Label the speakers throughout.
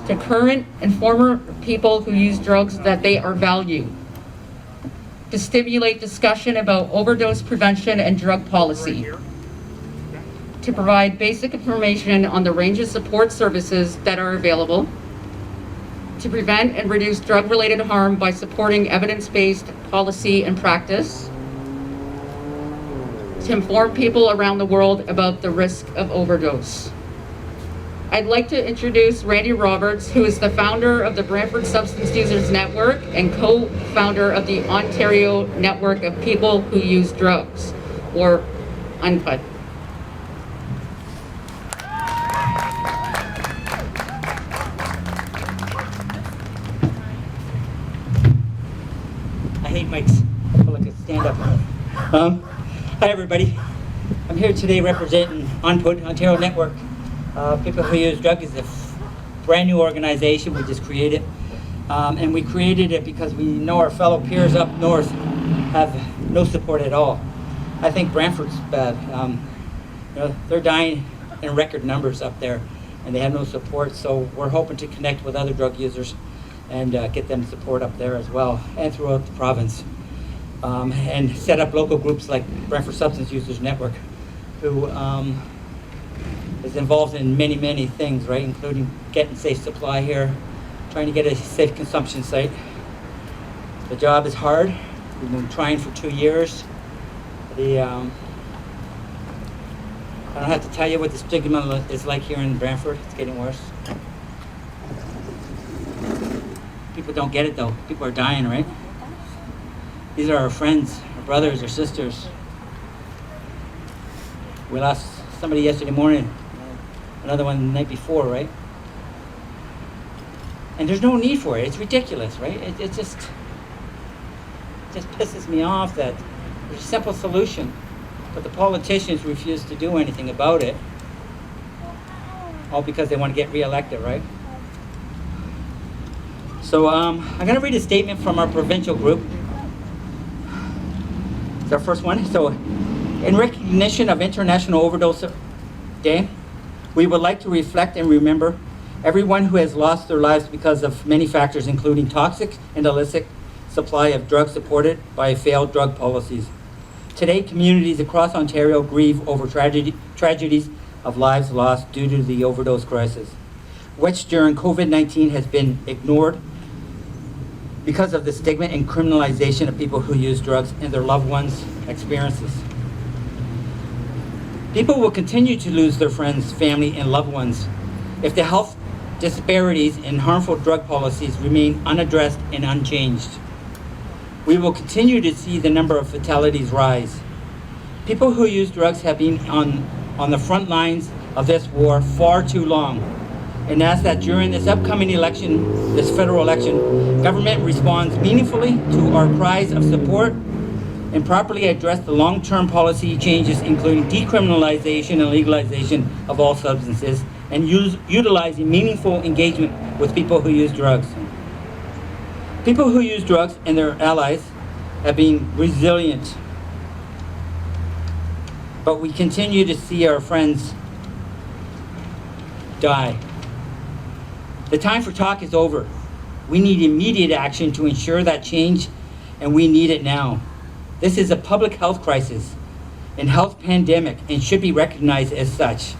Speaker 1: to current and former people who use drugs that they are valued, to stimulate discussion about overdose prevention and drug policy, to provide basic information on the range of support services that are available, to prevent and reduce drug-related harm by supporting evidence-based policy and practice, to inform people around the world about the risk of overdose. I'd like to introduce Randy Roberts, who is the founder of the Brantford Substance Users Network and co-founder of the Ontario Network of People Who Use Drugs, or UNPUD.
Speaker 2: I hate mics. I feel like a stand-up. Hi, everybody. I'm here today representing ONPUD, Ontario Network. People Who Use Drugs is a brand new organization we just created. And we created it because we know our fellow peers up north have no support at all. I think Brantford's bad. They're dying in record numbers up there, and they have no support. So we're hoping to connect with other drug users and get them support up there as well, and throughout the province. And set up local groups like Brantford Substance Users Network, who is involved in many, many things, right? Including getting safe supply here, trying to get a safe consumption site. The job is hard. We've been trying for 2 years. I don't have to tell you what the stigma is like here in Brantford. It's getting worse. People don't get it though. People are dying, right? These are our friends, our brothers, our sisters. We lost somebody yesterday morning, another one the night before, right? And there's no need for it. It's ridiculous, right? It just pisses me off that there's a simple solution, but the politicians refuse to do anything about it, all because they want to get reelected, right? So I'm going to read a statement from our provincial group. It's our first one. So, in recognition of International Overdose Day, we would like to reflect and remember everyone who has lost their lives because of many factors, including toxic and illicit supply of drugs supported by failed drug policies. Today, communities across Ontario grieve over tragedies of lives lost due to the overdose crisis, which during COVID-19 has been ignored because of the stigma and criminalization of people who use drugs and their loved ones' experiences. People will continue to lose their friends, family, and loved ones if the health disparities and harmful drug policies remain unaddressed and unchanged. We will continue to see the number of fatalities rise. People who use drugs have been on the front lines of this war far too long, and ask that during this upcoming election, this federal election, government responds meaningfully to our cries of support and properly address the long-term policy changes, including decriminalization and legalization of all substances, and utilizing meaningful engagement with people who use drugs. People who use drugs and their allies have been resilient, but we continue to see our friends die. The time for talk is over. We need immediate action to ensure that change, and we need it now. This is a public health crisis and health pandemic and should be recognized as such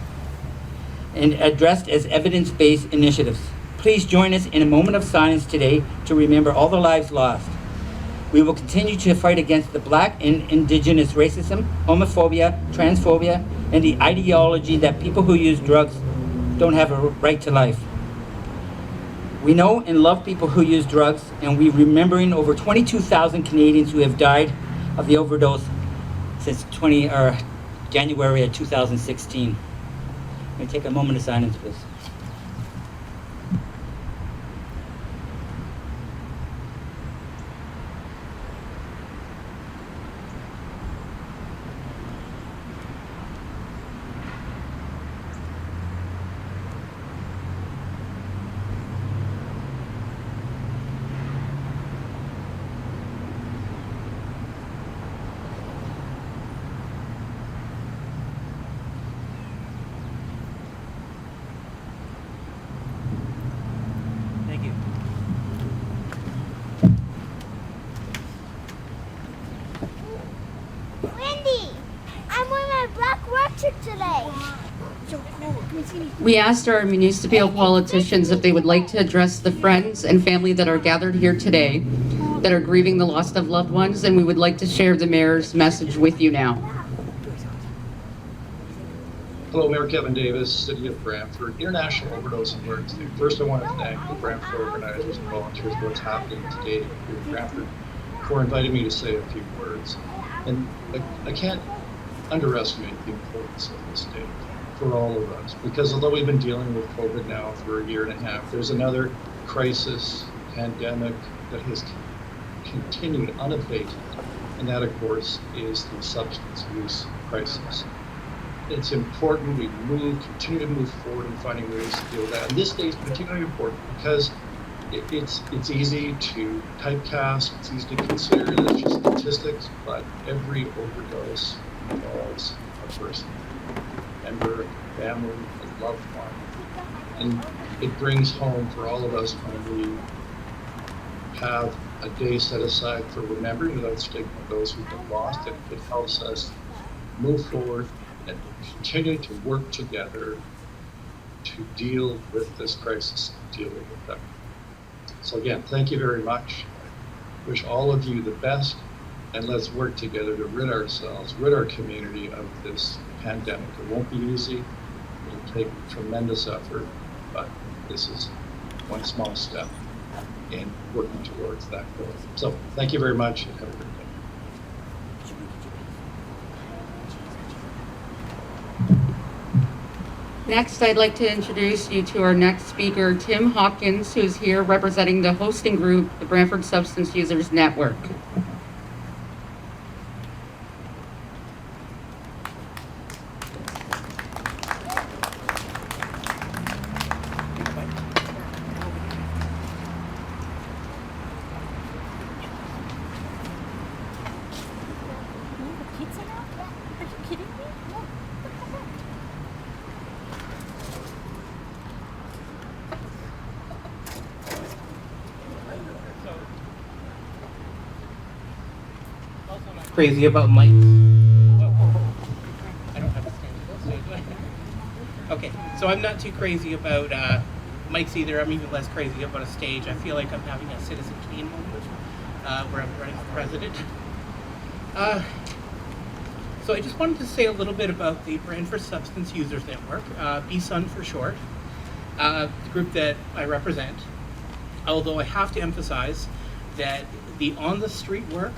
Speaker 2: and addressed as evidence-based initiatives. Please join us in a moment of silence today to remember all the lives lost. We will continue to fight against the Black and Indigenous racism, homophobia, transphobia, and the ideology that people who use drugs don't have a right to life. We know and love people who use drugs, and we're remembering over 22,000 Canadians who have died of the overdose since January of 2016. I'm going to take a moment of silence, please.
Speaker 1: We asked our municipal politicians if they would like to address the friends and family that are gathered here today that are grieving the loss of loved ones, and we would like to share the mayor's message with you now.
Speaker 3: Hello, Mayor Kevin Davis, City of Brantford, International Overdose Awareness Day. First, I want to thank the Brantford organizers and volunteers for what's happening today here in Brantford for inviting me to say a few words. And I can't underestimate the importance of this day for all of us, because although we've been dealing with COVID now for a year and a half, there's another crisis, pandemic that has continued unabated, and that, of course, is the substance use crisis. It's important we continue to move forward in finding ways to deal with that. And this day is particularly important because it's easy to typecast, it's easy to consider it as just statistics, but every overdose involves a person, a member, a family, a loved one. And it brings home for all of us when we have a day set aside for remembering without stigma those who've been lost. It helps us move forward and continue to work together to deal with this crisis, deal with it. So again, thank you very much. I wish all of you the best, and let's work together to rid our community of this pandemic. It won't be easy. It'll take tremendous effort, but this is one small step in working towards that goal. So thank you very much, and have a good day.
Speaker 1: Next, I'd like to introduce you to our next speaker, Tim Hopkins, who's here representing the hosting group, the Brantford Substance Users Network.
Speaker 4: Crazy about mics. I don't have a stand, do I? Okay, so I'm not too crazy about mics either. I'm even less crazy about a stage. I feel like I'm having a Citizen Kane moment where I'm running for president. So I just wanted to say a little bit about the Brantford Substance Users Network, BSUN for short, the group that I represent. Although I have to emphasize that the on-the-street work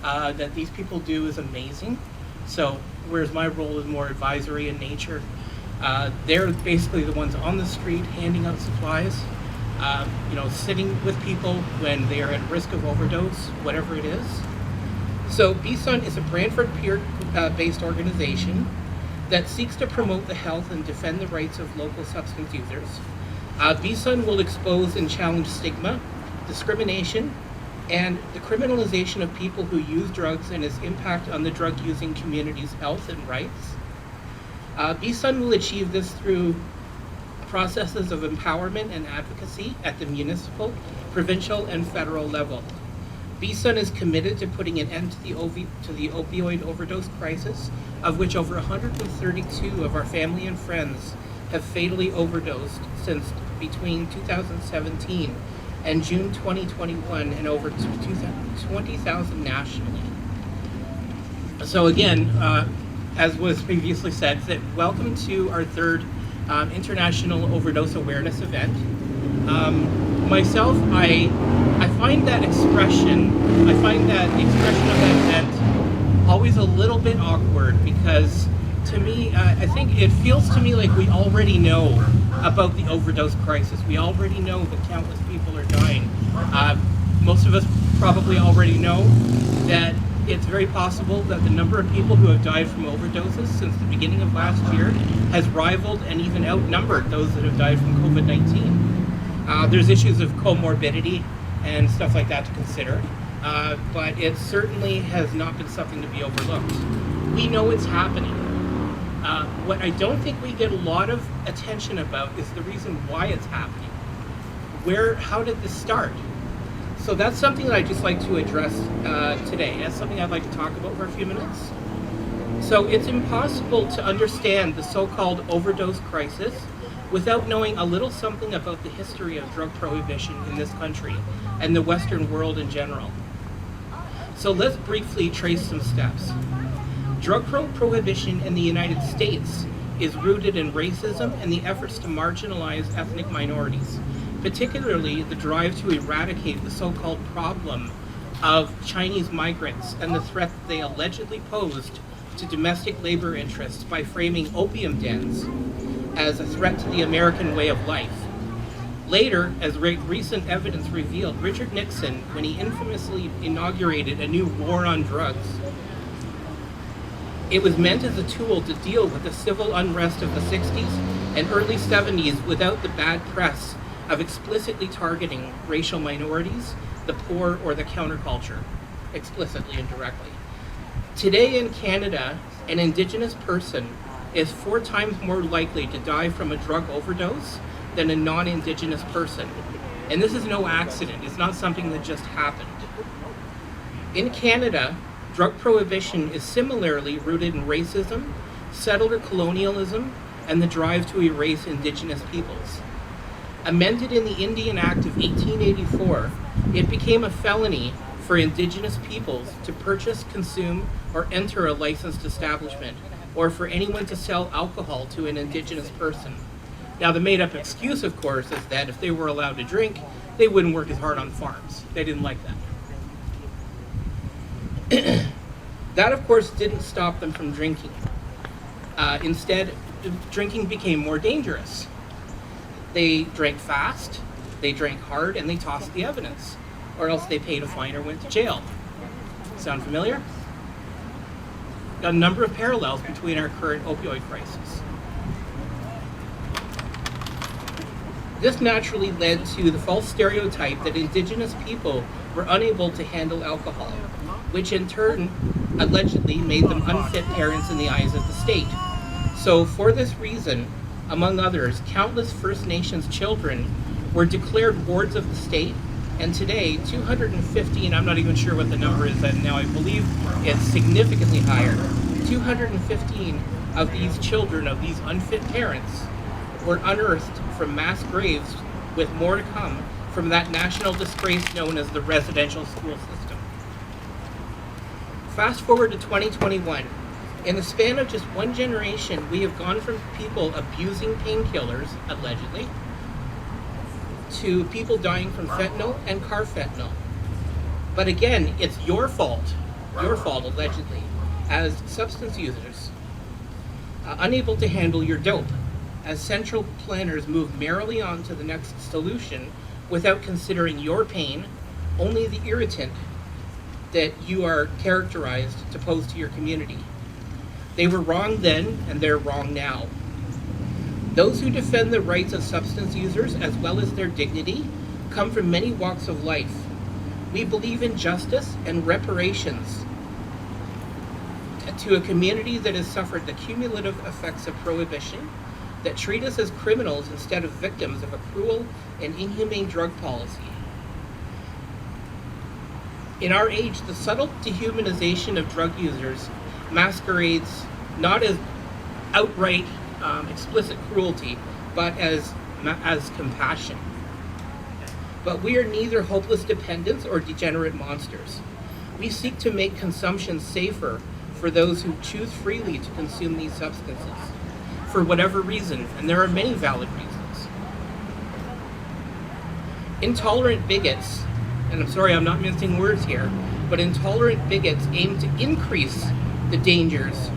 Speaker 4: that these people do is amazing. So whereas my role is more advisory in nature, they're basically the ones on the street handing out supplies, sitting with people when they are at risk of overdose, whatever it is. So BSUN is a Brantford peer-based organization that seeks to promote the health and defend the rights of local substance users. BSUN will expose and challenge stigma, discrimination, and the criminalization of people who use drugs and its impact on the drug-using community's health and rights. BSUN will achieve this through processes of empowerment and advocacy at the municipal, provincial, and federal level. BSUN is committed to putting an end to the opioid overdose crisis, of which over 132 of our family and friends have fatally overdosed since between 2017 and June 2021, and over 20,000 nationally. So again, as was previously said, that welcome to our third International Overdose Awareness event. Myself, I find that expression of that event always a little bit awkward, because to me, I think it feels to me like we already know about the overdose crisis. We already know that countless people are dying. Most of us probably already know that it's very possible that the number of people who have died from overdoses since the beginning of last year has rivaled and even outnumbered those that have died from COVID-19. There's issues of comorbidity and stuff like that to consider, but it certainly has not been something to be overlooked. We know it's happening. What I don't think we get a lot of attention about is the reason why it's happening. How did this start? So that's something that I'd just like to address today. That's something I'd like to talk about for a few minutes. So it's impossible to understand the so-called overdose crisis without knowing a little something about the history of drug prohibition in this country and the Western world in general. So let's briefly trace some steps. Drug prohibition in the United States is rooted in racism and the efforts to marginalize ethnic minorities, particularly the drive to eradicate the so-called problem of Chinese migrants and the threat that they allegedly posed to domestic labor interests by framing opium dens as a threat to the American way of life. Later, as recent evidence revealed, Richard Nixon, when he infamously inaugurated a new war on drugs, it was meant as a tool to deal with the civil unrest of the 60s and early 70s without the bad press of explicitly targeting racial minorities, the poor, or the counterculture, explicitly and directly. Today in Canada, an Indigenous person is 4 times more likely to die from a drug overdose than a non-Indigenous person. And this is no accident. It's not something that just happened. In Canada, drug prohibition is similarly rooted in racism, settler colonialism, and the drive to erase Indigenous peoples. Amended in the Indian Act of 1884, it became a felony for Indigenous peoples to purchase, consume, or enter a licensed establishment, or for anyone to sell alcohol to an Indigenous person. Now, the made-up excuse, of course, is that if they were allowed to drink, they wouldn't work as hard on farms. They didn't like that. That, of course, didn't stop them from drinking. Instead, drinking became more dangerous. They drank fast, they drank hard, and they tossed the evidence, or else they paid a fine or went to jail. Sound familiar? Got a number of parallels between our current opioid crisis. This naturally led to the false stereotype that Indigenous people were unable to handle alcohol, which in turn allegedly made them unfit parents in the eyes of the state. So for this reason, among others, countless First Nations children were declared wards of the state, and today 215, I'm not even sure what the number is now, I believe it's significantly higher, 215 of these children, of these unfit parents, were unearthed from mass graves, with more to come from that national disgrace known as the residential school system. Fast forward to 2021. In the span of just one generation, we have gone from people abusing painkillers, allegedly, to people dying from fentanyl and carfentanil. But again, it's your fault, allegedly, as substance users, unable to handle your dope, as central planners move merrily on to the next solution without considering your pain, only the irritant that you are characterized to pose to your community. They were wrong then, and they're wrong now. Those who defend the rights of substance users, as well as their dignity, come from many walks of life. We believe in justice and reparations to a community that has suffered the cumulative effects of prohibition, that treat us as criminals instead of victims of a cruel and inhumane drug policy. In our age, the subtle dehumanization of drug users masquerades not as outright explicit cruelty, but as compassion. But we are neither hopeless dependents or degenerate monsters. We seek to make consumption safer for those who choose freely to consume these substances, for whatever reason, and there are many valid reasons. Intolerant bigots, and I'm sorry I'm not mincing words here, but intolerant bigots aim to increase the dangers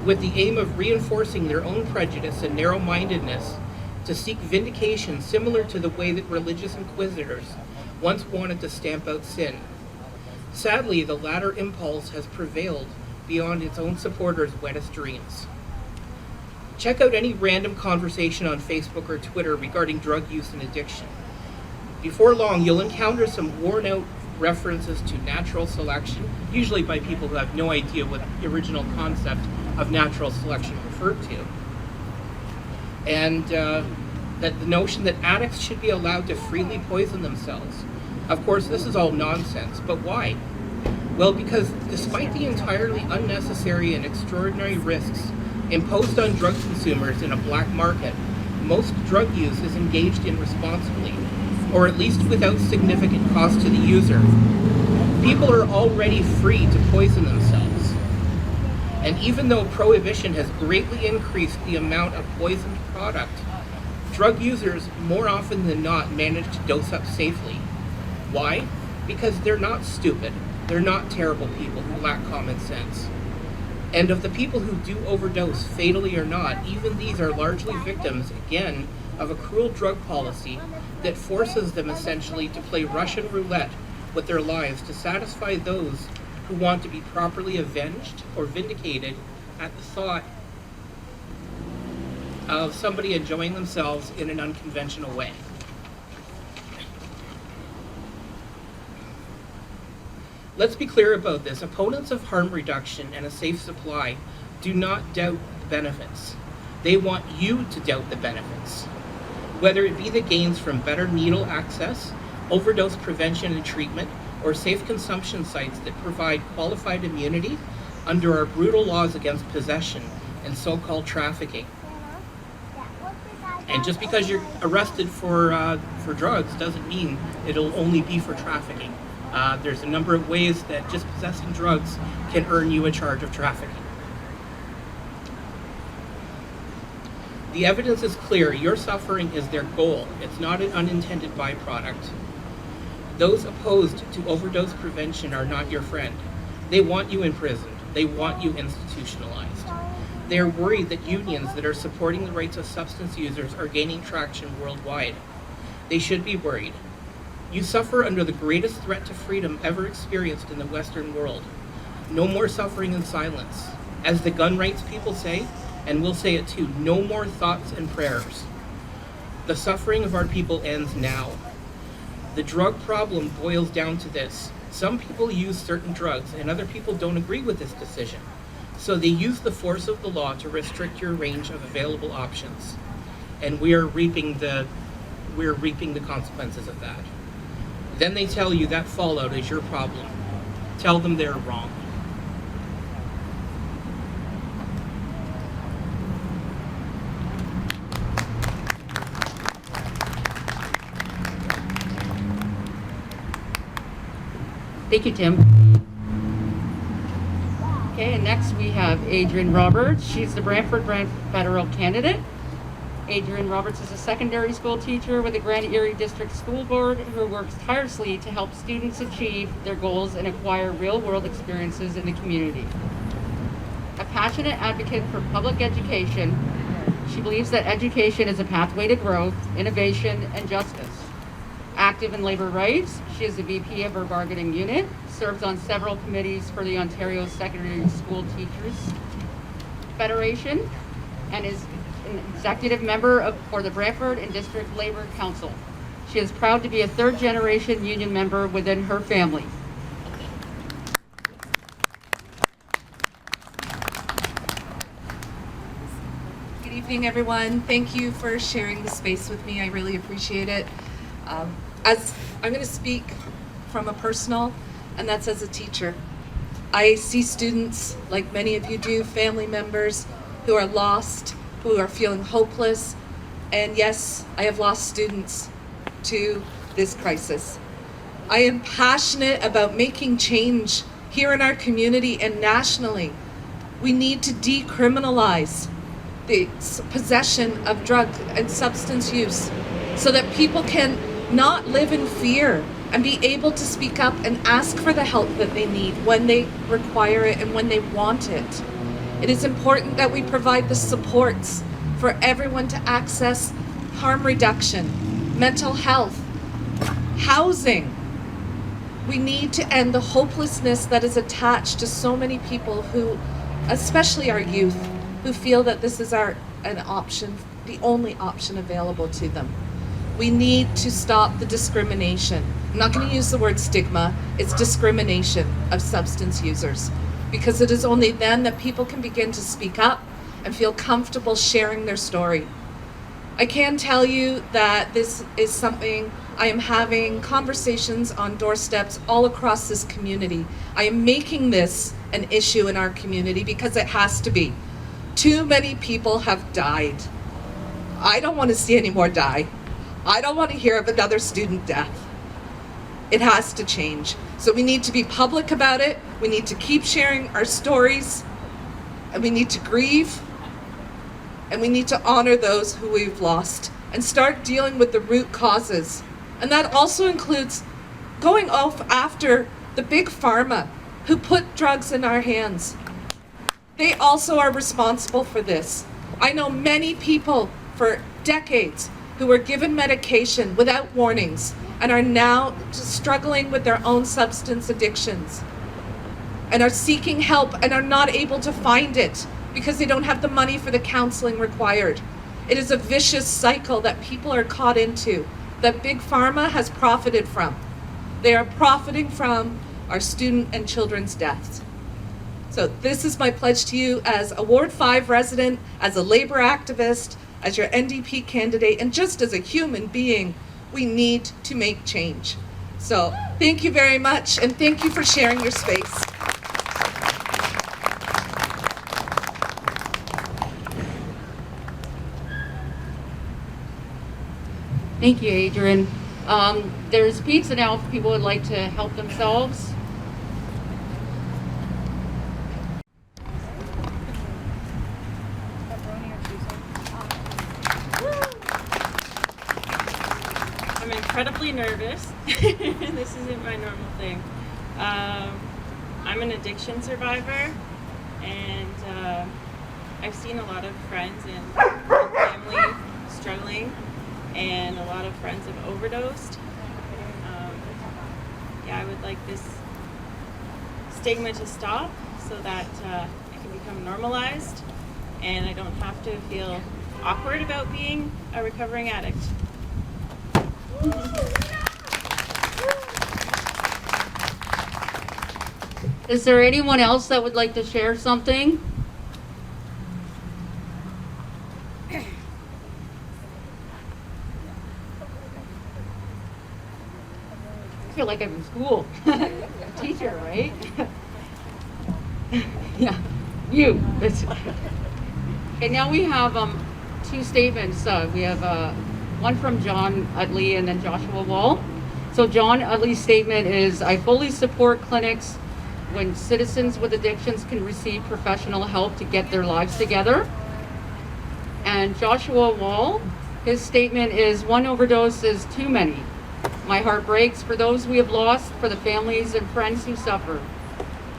Speaker 4: with the aim of reinforcing their own prejudice and narrow-mindedness to seek vindication similar to the way that religious inquisitors once wanted to stamp out sin. Sadly, the latter impulse has prevailed beyond its own supporters' wettest dreams. Check out any random conversation on Facebook or Twitter regarding drug use and addiction. Before long, you'll encounter some worn-out references to natural selection, usually by people who have no idea what the original concept of natural selection referred to. And that the notion that addicts should be allowed to freely poison themselves. Of course, this is all nonsense, but why? Well, because despite the entirely unnecessary and extraordinary risks imposed on drug consumers in a black market, most drug use is engaged in responsibly, or at least without significant cost to the user. People are already free to poison themselves. And even though prohibition has greatly increased the amount of poisoned product, drug users more often than not manage to dose up safely. Why? Because they're not stupid. They're not terrible people who lack common sense. And of the people who do overdose, fatally or not, even these are largely victims, again, of a cruel drug policy that forces them essentially to play Russian roulette with their lives to satisfy those who want to be properly avenged or vindicated at the thought of somebody enjoying themselves in an unconventional way. Let's be clear about this. Opponents of harm reduction and a safe supply do not doubt the benefits. They want you to doubt the benefits. Whether it be the gains from better needle access, overdose prevention and treatment, or safe consumption sites that provide qualified immunity under our brutal laws against possession and so-called trafficking. And just because you're arrested for drugs doesn't mean it'll only be for trafficking. There's a number of ways that just possessing drugs can earn you a charge of trafficking. The evidence is clear. Your suffering is their goal. It's not an unintended byproduct. Those opposed to overdose prevention are not your friend. They want you imprisoned. They want you institutionalized. They're worried that unions that are supporting the rights of substance users are gaining traction worldwide. They should be worried. You suffer under the greatest threat to freedom ever experienced in the Western world. No more suffering in silence. As the gun rights people say, and we'll say it too, no more thoughts and prayers. The suffering of our people ends now. The drug problem boils down to this. Some people use certain drugs and other people don't agree with this decision. So they use the force of the law to restrict your range of available options. And we're reaping the consequences of that. Then they tell you that fallout is your problem. Tell them they're wrong.
Speaker 1: Thank you, Tim. Okay, and next we have Adrienne Roberts. She's the Brantford federal candidate. Adrienne Roberts is a secondary school teacher with the Grand Erie District School Board who works tirelessly to help students achieve their goals and acquire real-world experiences in the community. A passionate advocate for public education, she believes that education is a pathway to growth, innovation, and justice. Active in labor rights, she is the VP of her bargaining unit, serves on several committees for the Ontario Secondary School Teachers Federation, and is an executive member for the Brantford and District Labor Council. She is proud to be a third-generation union member within her family.
Speaker 5: Good evening, everyone. Thank you for sharing the space with me. I really appreciate it. As I'm going to speak from a personal, and that's as a teacher. I see students, like many of you do, family members who are lost, who are feeling hopeless, and yes, I have lost students to this crisis. I am passionate about making change here in our community and nationally. We need to decriminalize the possession of drug and substance use so that people can not live in fear and be able to speak up and ask for the help that they need when they require it and when they want it. It is important that we provide the supports for everyone to access harm reduction, mental health, housing. We need to end the hopelessness that is attached to so many people who, especially our youth, who feel that this is an option, the only option available to them. We need to stop the discrimination. I'm not going to use the word stigma, it's discrimination of substance users, because it is only then that people can begin to speak up and feel comfortable sharing their story. I can tell you that this is something I am having conversations on doorsteps all across this community. I am making this an issue in our community because it has to be. Too many people have died. I don't want to see any more die. I don't want to hear of another student death. It has to change. So we need to be public about it. We need to keep sharing our stories, and we need to grieve, and we need to honor those who we've lost and start dealing with the root causes. And that also includes going off after the big pharma who put drugs in our hands. They also are responsible for this. I know many people for decades who were given medication without warnings and are now struggling with their own substance addictions and are seeking help and are not able to find it because they don't have the money for the counseling required. It is a vicious cycle that people are caught into, that Big Pharma has profited from. They are profiting from our student and children's deaths. So this is my pledge to you as a Ward 5 resident, as a labor activist, as your NDP candidate, and just as a human being. We need to make change. So thank you very much, and thank you for sharing your space.
Speaker 1: Thank you, Adrian. There's pizza now if people would like to help themselves.
Speaker 6: I'm incredibly nervous. This isn't my normal thing. I'm an addiction survivor, and I've seen a lot of friends and family struggling, and a lot of friends have overdosed. Yeah, I would like this stigma to stop so that it can become normalized, and I don't have to feel awkward about being a recovering addict.
Speaker 1: Is there anyone else that would like to share something? I feel like I'm in school. Teacher, right? Yeah, you. Okay, now we have two statements. We have one from John Utley and then Joshua Wall. So John Utley's statement is, I fully support clinics when citizens with addictions can receive professional help to get their lives together. And Joshua Wall, his statement is, one overdose is too many. My heart breaks for those we have lost, for the families and friends who suffer.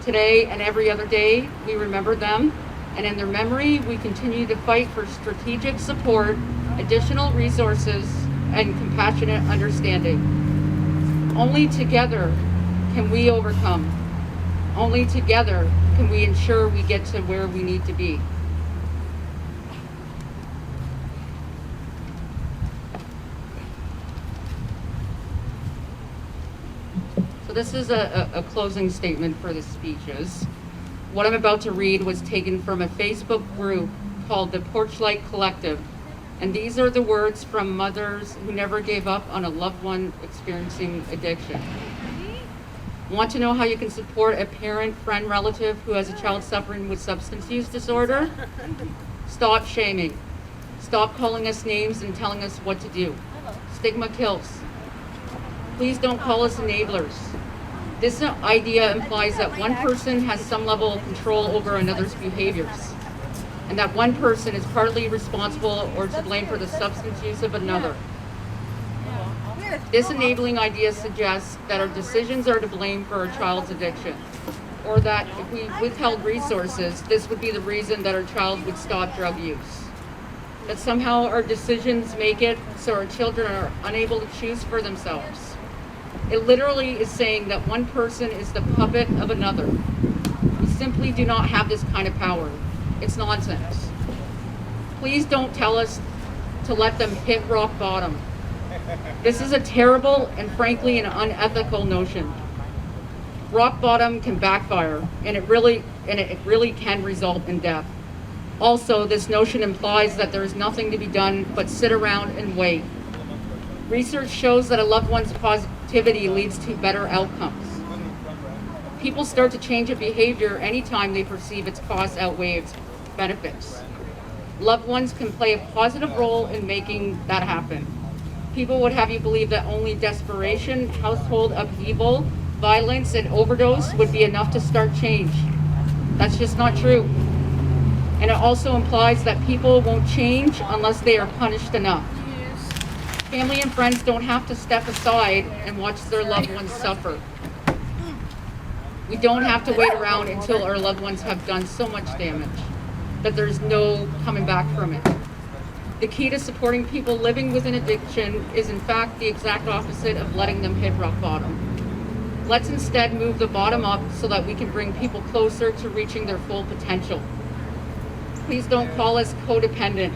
Speaker 1: Today and every other day, we remember them, and in their memory, we continue to fight for strategic support, additional resources, and compassionate understanding. Only together can we overcome. Only together can we ensure we get to where we need to be. So this is a closing statement for the speeches. What I'm about to read was taken from a Facebook group called the Porchlight Collective. And these are the words from mothers who never gave up on a loved one experiencing addiction. Want to know how you can support a parent, friend, relative who has a child suffering with substance use disorder? Stop shaming. Stop calling us names and telling us what to do. Stigma kills. Please don't call us enablers. This idea implies that one person has some level of control over another's behaviors, and that one person is partly responsible or to blame for the substance use of another. This enabling idea suggests that our decisions are to blame for our child's addiction, or that if we withheld resources, this would be the reason that our child would stop drug use. That somehow our decisions make it so our children are unable to choose for themselves. It literally is saying that one person is the puppet of another. We simply do not have this kind of power. It's nonsense. Please don't tell us to let them hit rock bottom. This is a terrible and frankly an unethical notion. Rock bottom can backfire, and it really can result in death. Also, this notion implies that there is nothing to be done but sit around and wait. Research shows that a loved one's positivity leads to better outcomes. People start to change a behavior anytime they perceive its costs outweigh its benefits. Loved ones can play a positive role in making that happen. People would have you believe that only desperation, household upheaval, violence, and overdose would be enough to start change. That's just not true. And it also implies that people won't change unless they are punished enough. Family and friends don't have to step aside and watch their loved ones suffer. We don't have to wait around until our loved ones have done so much damage that there's no coming back from it. The key to supporting people living with an addiction is in fact the exact opposite of letting them hit rock bottom. Let's instead move the bottom up so that we can bring people closer to reaching their full potential. Please don't call us codependent.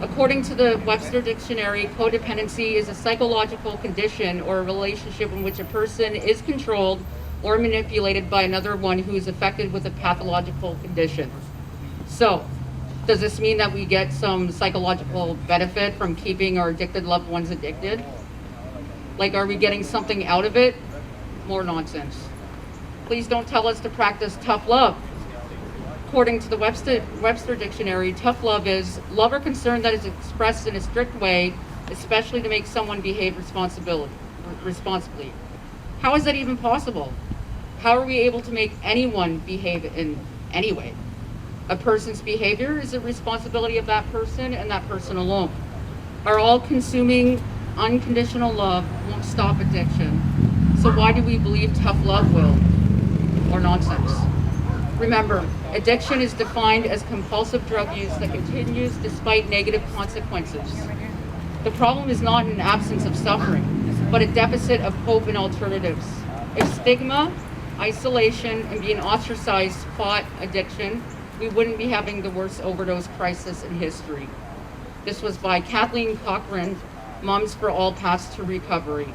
Speaker 1: According to the Webster Dictionary, codependency is a psychological condition or a relationship in which a person is controlled or manipulated by another one who is affected with a pathological condition. So, does this mean that we get some psychological benefit from keeping our addicted loved ones addicted? Like, are we getting something out of it? More nonsense. Please don't tell us to practice tough love. According to the Webster Dictionary, tough love is love or concern that is expressed in a strict way, especially to make someone behave responsibly. How is that even possible? How are we able to make anyone behave in any way? A person's behavior is the responsibility of that person and that person alone. Our all-consuming, unconditional love won't stop addiction. So why do we believe tough love will? Or nonsense. Remember, addiction is defined as compulsive drug use that continues despite negative consequences. The problem is not an absence of suffering, but a deficit of hope and alternatives. If stigma, isolation, and being ostracized fought addiction, we wouldn't be having the worst overdose crisis in history. This was by Kathleen Cochran, Moms for All Paths to Recovery.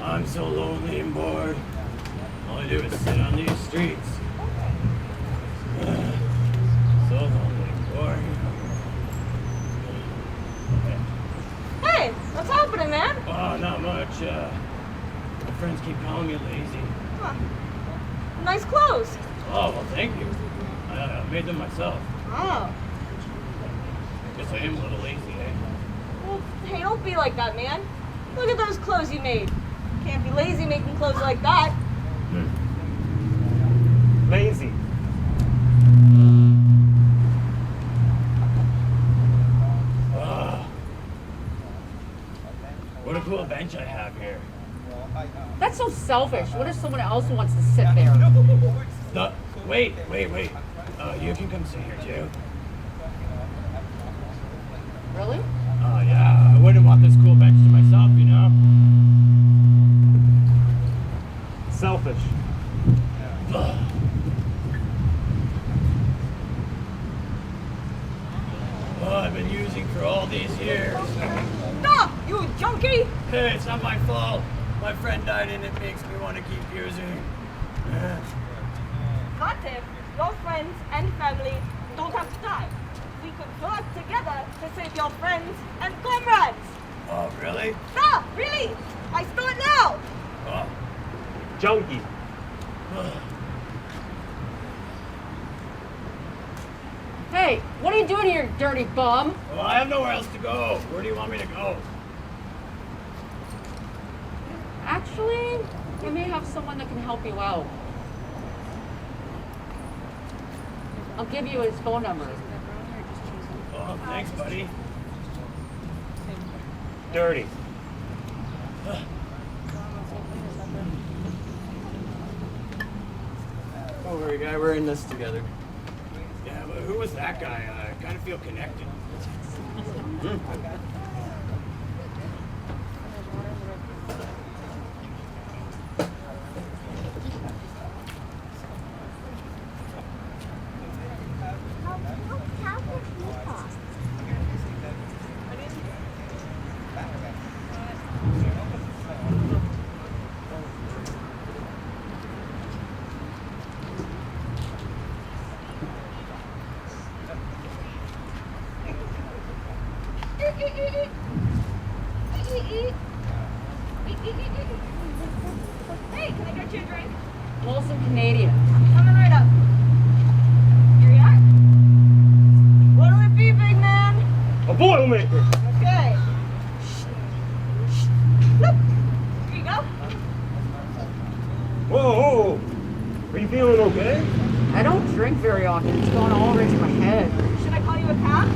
Speaker 7: I'm so lonely and bored. All I do is sit on these streets. So lonely and bored.
Speaker 6: Hey, what's happening, man?
Speaker 7: Oh, Oh, not much. My friends keep calling me lazy.
Speaker 8: Huh. Nice clothes.
Speaker 7: Oh, well, thank you. I made them myself.
Speaker 8: Oh.
Speaker 7: Guess I am a little lazy, eh?
Speaker 8: Well, hey, don't be like that, man. Look at those clothes you made. Can't be lazy making clothes like that.
Speaker 9: Lazy.
Speaker 7: What a cool bench I have here.
Speaker 1: That's so selfish. What if someone else wants to sit there?
Speaker 7: Wait. You can come sit here too.
Speaker 1: Really?
Speaker 7: Oh, yeah. I wouldn't want this cool bench to myself, you know?
Speaker 9: Selfish.
Speaker 7: Oh, I've been using for all these years.
Speaker 8: Stop, you junkie!
Speaker 7: Hey, it's not my fault. My friend died and it makes me want to keep using.
Speaker 8: Not if your friends and family don't have to die. We could work together to save your friends and comrades.
Speaker 7: Oh, really?
Speaker 8: Stop, really? I start now.
Speaker 7: Oh.
Speaker 9: Junkie.
Speaker 1: Hey, what are you doing here, dirty bum?
Speaker 7: Well, I have nowhere else to go. Where do you want me to go?
Speaker 1: Actually, I may have someone that can help you out. I'll give you his phone number.
Speaker 7: Oh, thanks, buddy.
Speaker 9: Dirty.
Speaker 10: Don't worry, guy. We're in this together.
Speaker 7: Yeah, but who was that guy? I kind of feel connected.
Speaker 8: Hey, can I get you a drink?
Speaker 1: Molson Canadian.
Speaker 8: Coming right up. Here you are. What'll it be, big man?
Speaker 9: A Boilermaker.
Speaker 8: Okay. Look. Here you go.
Speaker 9: Whoa. Are you feeling okay?
Speaker 1: I don't drink very often. It's going all right to my head.
Speaker 8: Should I call you a cab?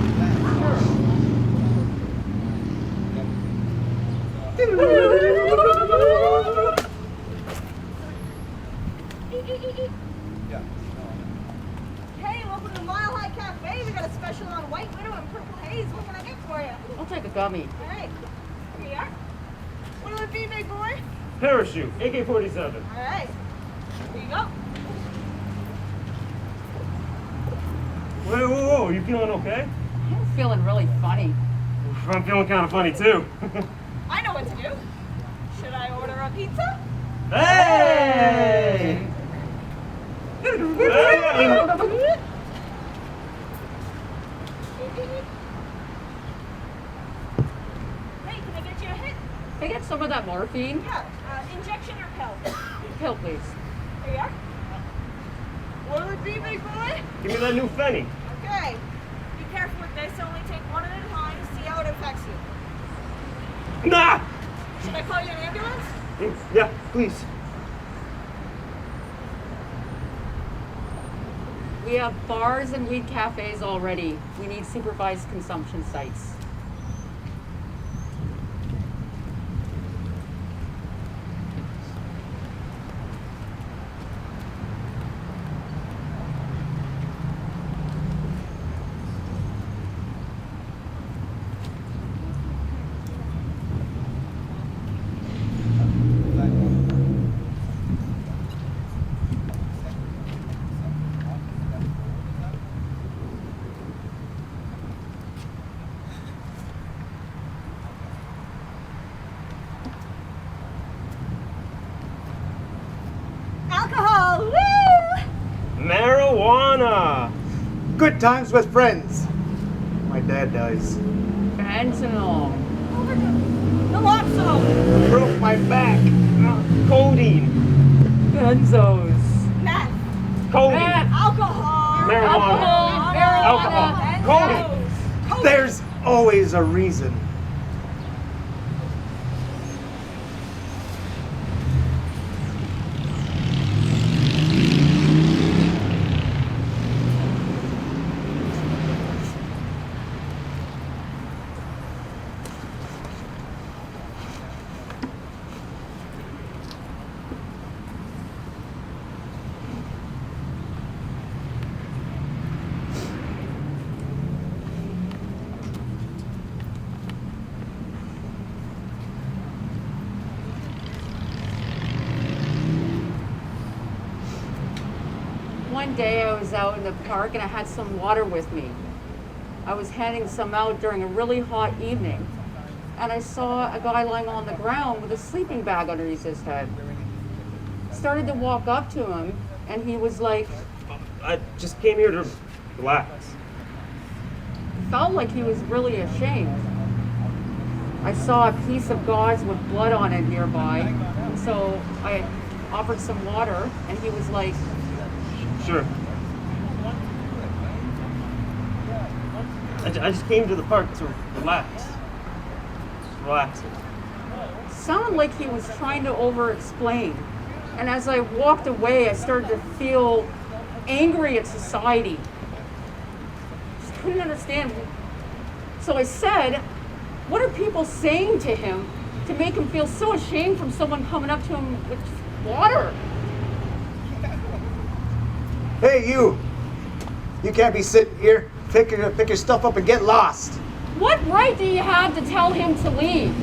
Speaker 8: Hey, welcome to Mile High Cafe. We got a special on White Widow and Purple Haze. What can I get for you?
Speaker 1: I'll take a gummy.
Speaker 8: All right. Here you are. What'll it be, big boy?
Speaker 9: Parachute. AK-47.
Speaker 8: All right. Here you go.
Speaker 9: Whoa. Are you feeling okay?
Speaker 1: I'm feeling really funny.
Speaker 9: I'm feeling kind of funny too.
Speaker 8: I know what to do. Should I order a pizza?
Speaker 9: Hey!
Speaker 8: Hey, can I get you a hit?
Speaker 1: Can I get some of that morphine?
Speaker 8: Yeah. Injection or pill?
Speaker 1: Pill, please.
Speaker 8: Here you are. What'll it be, big boy?
Speaker 9: Give me that new Fenny.
Speaker 8: Okay. Be careful with this. Only take one at a time. See how it affects you.
Speaker 9: Nah!
Speaker 8: Should I call you an ambulance?
Speaker 9: Yeah, please.
Speaker 1: We have bars and weed cafes already. We need supervised consumption sites.
Speaker 8: Alcohol! Woo!
Speaker 9: Marijuana.
Speaker 11: Good times with friends. My dad dies.
Speaker 1: Fentanyl.
Speaker 8: Overdose. No Naloxone.
Speaker 9: Broke my back. Codeine.
Speaker 5: Benzos.
Speaker 8: Meth.
Speaker 9: Codeine.
Speaker 8: Alcohol.
Speaker 9: Marijuana. Alcohol. Codeine. There's always a reason.
Speaker 11: One day I was out in the park and I had some water with me. I was handing some out during a really hot evening, and I saw a guy lying on the ground with a sleeping bag underneath his head. Started to walk up to him, and he was like,
Speaker 9: I just came here to relax.
Speaker 11: felt like he was really ashamed. I saw a piece of gauze with blood on it nearby, and so I offered some water, and he was like,
Speaker 9: Sure. I just came to the park to relax. Just relaxing.
Speaker 11: sounded like he was trying to over-explain. And as I walked away, I started to feel angry at society. Just couldn't understand. So I said, what are people saying to him to make him feel so ashamed from someone coming up to him with water?
Speaker 12: Hey, you! You can't be sitting here. Pick your stuff up and get lost.
Speaker 11: What right do you have to tell him to leave?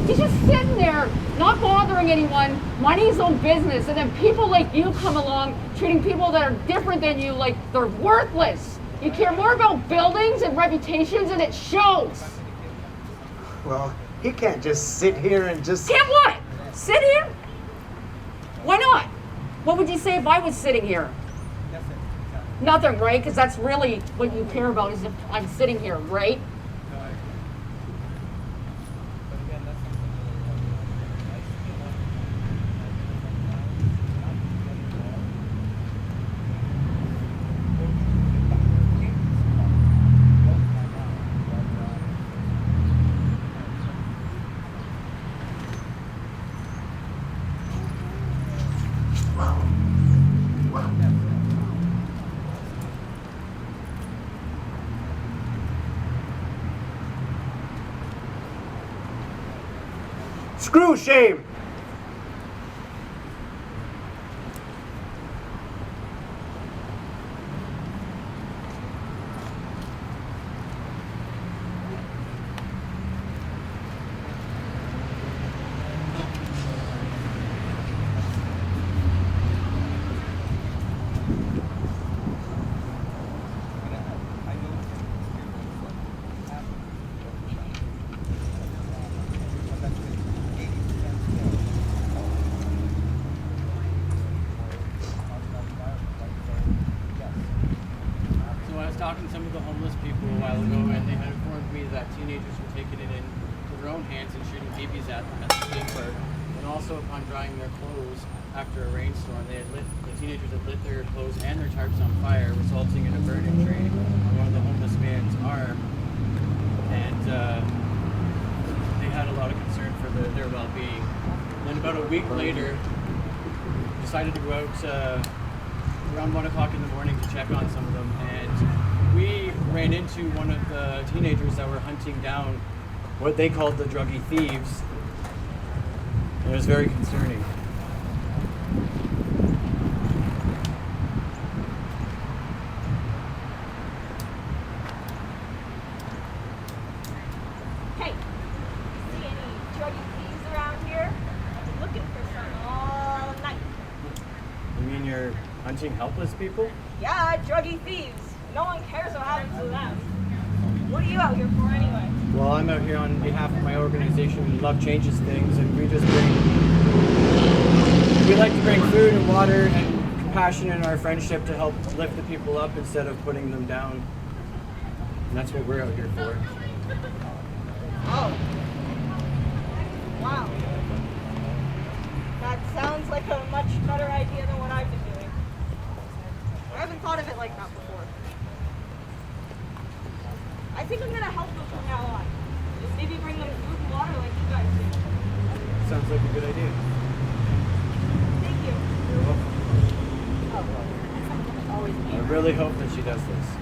Speaker 11: He's just sitting there, not bothering anyone, minding his own business, and then people like you come along, treating people that are different than you like they're worthless. You care more about buildings and reputations, and it shows.
Speaker 12: Well, he can't just sit here and just...
Speaker 11: Can't what? Sit here? Why not? What would you say if I was sitting here? Nothing, right? Because that's really what you care about, is if I'm sitting here, right?
Speaker 12: Screw shame!
Speaker 10: Talking to some of the homeless people a while ago, and they had informed me that teenagers were taking it into their own hands and shooting babies at them at the skate park. And also, upon drying their clothes after a rainstorm, the teenagers had lit their clothes and their tarps on fire, resulting in a burn injury on one of the homeless man's arm. And they had a lot of concern for their well-being. And then about a week later, decided to go out around 1 o'clock in the morning to check on some of them, and we ran into one of the teenagers that were hunting down what they called the druggy thieves. And it was very concerning.
Speaker 8: Hey, see any druggy thieves around here? I've been looking for some all night.
Speaker 10: You mean you're hunting helpless people?
Speaker 8: Yeah, druggy thieves. No one cares what happens to them. What are you out here for anyway?
Speaker 10: Well, I'm out here on behalf of my organization, Love Changes Things, and we like to bring food and water and compassion in our friendship to help lift the people up instead of putting them down. And that's what we're out here for.
Speaker 8: Oh. Wow. That sounds like a much better idea than what I've been doing. I haven't thought of it like that before. I think I'm gonna help them from now on. Just maybe bring them food and water like you guys do.
Speaker 10: Sounds like a good idea.
Speaker 8: Thank you.
Speaker 10: You're welcome. I really hope that she does this.